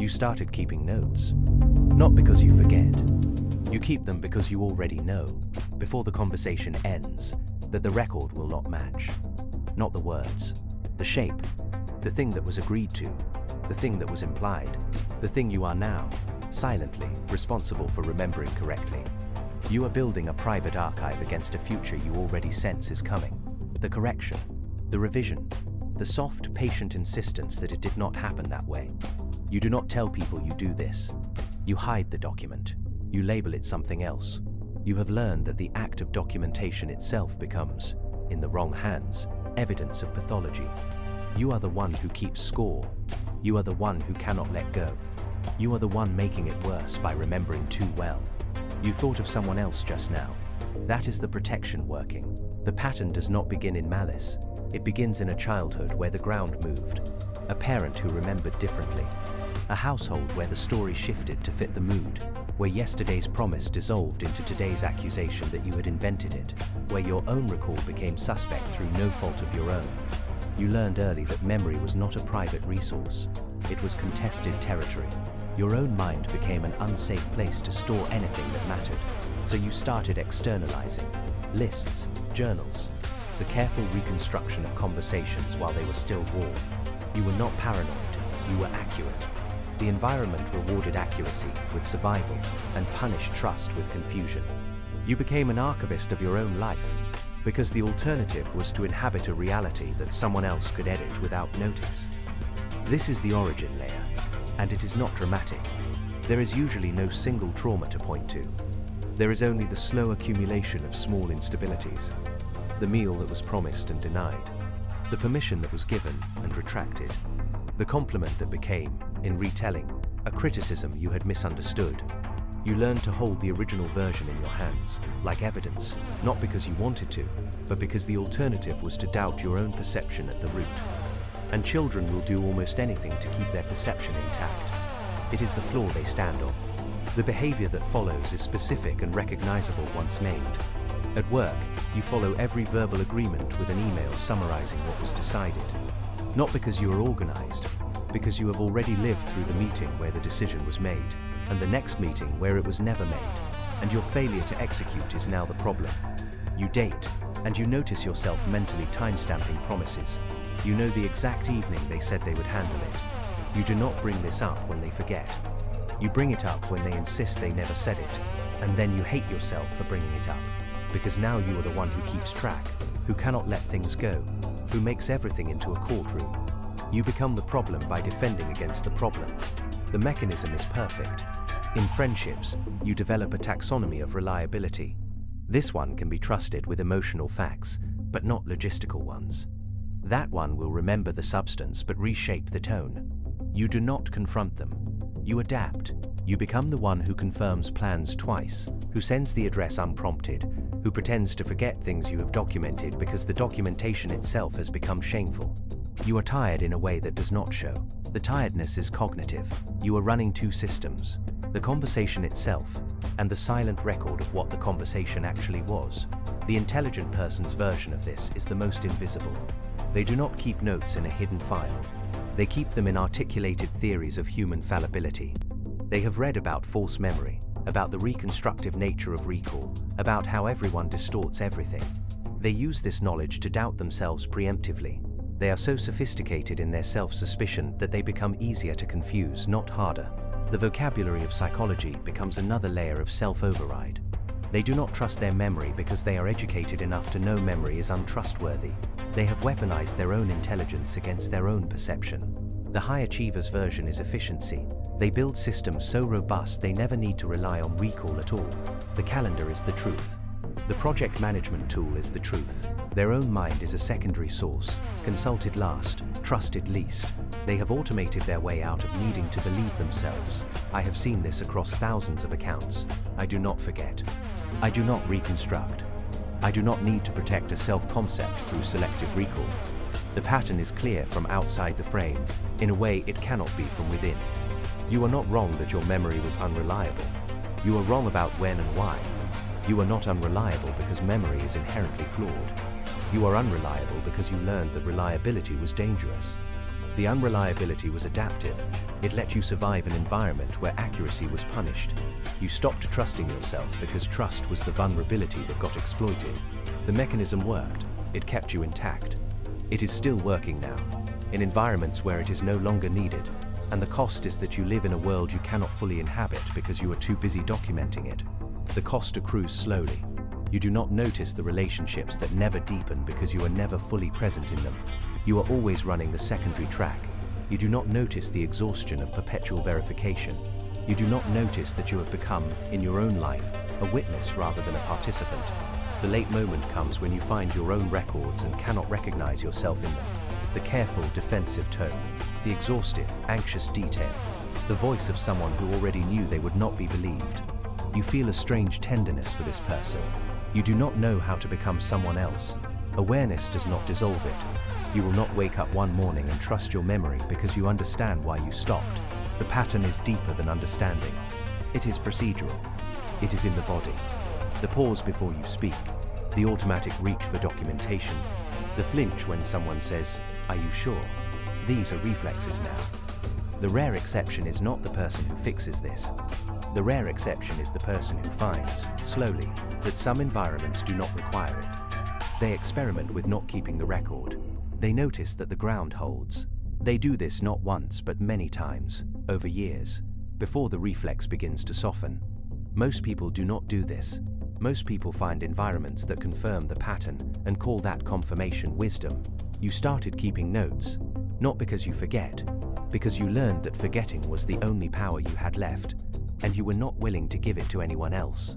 You started keeping notes. Not because you forget. You keep them because you already know, before the conversation ends, that the record will not match. Not the words, the shape, the thing that was agreed to, the thing that was implied, the thing you are now, silently responsible for remembering correctly. You are building a private archive against a future you already sense is coming. The correction, the revision, the soft, patient insistence that it did not happen that way. You do not tell people you do this. You hide the document. You label it something else. You have learned that the act of documentation itself becomes, in the wrong hands, evidence of pathology. You are the one who keeps score. You are the one who cannot let go. You are the one making it worse by remembering too well. You thought of someone else just now. That is the protection working. The pattern does not begin in malice. It begins in a childhood where the ground moved, a parent who remembered differently, a household where the story shifted to fit the mood, where yesterday's promise dissolved into today's accusation that you had invented it, where your own recall became suspect through no fault of your own. You learned early that memory was not a private resource. It was contested territory. Your own mind became an unsafe place to store anything that mattered, so you started externalizing lists, journals, the careful reconstruction of conversations while they were still warm. You were not paranoid, you were accurate. The environment rewarded accuracy with survival and punished trust with confusion. You became an archivist of your own life, because the alternative was to inhabit a reality that someone else could edit without notice. This is the origin layer, and it is not dramatic. There is usually no single trauma to point to. There is only the slow accumulation of small instabilities. The meal that was promised and denied. The permission that was given and retracted. The compliment that became, in retelling, a criticism you had misunderstood. You learned to hold the original version in your hands, like evidence, not because you wanted to, but because the alternative was to doubt your own perception at the root. And children will do almost anything to keep their perception intact. It is the floor they stand on. The behavior that follows is specific and recognizable once named. At work, you follow every verbal agreement with an email summarizing what was decided. Not because you are organized, because you have already lived through the meeting where the decision was made, and the next meeting where it was never made, and your failure to execute is now the problem. You date, and you notice yourself mentally timestamping promises. You know the exact evening they said they would handle it. You do not bring this up when they forget. You bring it up when they insist they never said it, and then you hate yourself for bringing it up, because now you are the one who keeps track, who cannot let things go, who makes everything into a courtroom. You become the problem by defending against the problem. The mechanism is perfect. In friendships, you develop a taxonomy of reliability. This one can be trusted with emotional facts, but not logistical ones. That one will remember the substance but reshape the tone. You do not confront them. You adapt. You become the one who confirms plans twice, who sends the address unprompted, who pretends to forget things you have documented because the documentation itself has become shameful. You are tired in a way that does not show. The tiredness is cognitive. You are running two systems, the conversation itself and the silent record of what the conversation actually was. The intelligent person's version of this is the most invisible. They do not keep notes in a hidden file. They keep them in articulated theories of human fallibility. They have read about false memory, about the reconstructive nature of recall, about how everyone distorts everything. They use this knowledge to doubt themselves preemptively. They are so sophisticated in their self-suspicion that they become easier to confuse, not harder. The vocabulary of psychology becomes another layer of self-override. They do not trust their memory because they are educated enough to know memory is untrustworthy. They have weaponized their own intelligence against their own perception. The high achiever's version is efficiency. They build systems so robust they never need to rely on recall at all. The calendar is the truth. The project management tool is the truth. Their own mind is a secondary source, consulted last, trusted least. They have automated their way out of needing to believe themselves. I have seen this across thousands of accounts. I do not forget. I do not reconstruct. I do not need to protect a self-concept through selective recall. The pattern is clear from outside the frame. In a way, it cannot be from within. You are not wrong that your memory was unreliable. You are wrong about when and why. You are not unreliable because memory is inherently flawed. You are unreliable because you learned that reliability was dangerous. The unreliability was adaptive. It let you survive an environment where accuracy was punished. You stopped trusting yourself because trust was the vulnerability that got exploited. The mechanism worked. It kept you intact. It is still working now, in environments where it is no longer needed, and the cost is that you live in a world you cannot fully inhabit because you are too busy documenting it. The cost accrues slowly. You do not notice the relationships that never deepen because you are never fully present in them. You are always running the secondary track. You do not notice the exhaustion of perpetual verification. You do not notice that you have become, in your own life, a witness rather than a participant. The late moment comes when you find your own records and cannot recognize yourself in them. The careful, defensive tone, the exhaustive, anxious detail, the voice of someone who already knew they would not be believed. You feel a strange tenderness for this person. You do not know how to become someone else. Awareness does not dissolve it. You will not wake up one morning and trust your memory because you understand why you stopped. The pattern is deeper than understanding. It is procedural. It is in the body. The pause before you speak, the automatic reach for documentation, the flinch when someone says, "Are you sure?" These are reflexes now. The rare exception is not the person who fixes this. The rare exception is the person who finds, slowly, that some environments do not require it. They experiment with not keeping the record. They notice that the ground holds. They do this not once but many times, over years, before the reflex begins to soften. Most people do not do this. Most people find environments that confirm the pattern and call that confirmation wisdom. You started keeping notes, not because you forget, because you learned that forgetting was the only power you had left, and you were not willing to give it to anyone else.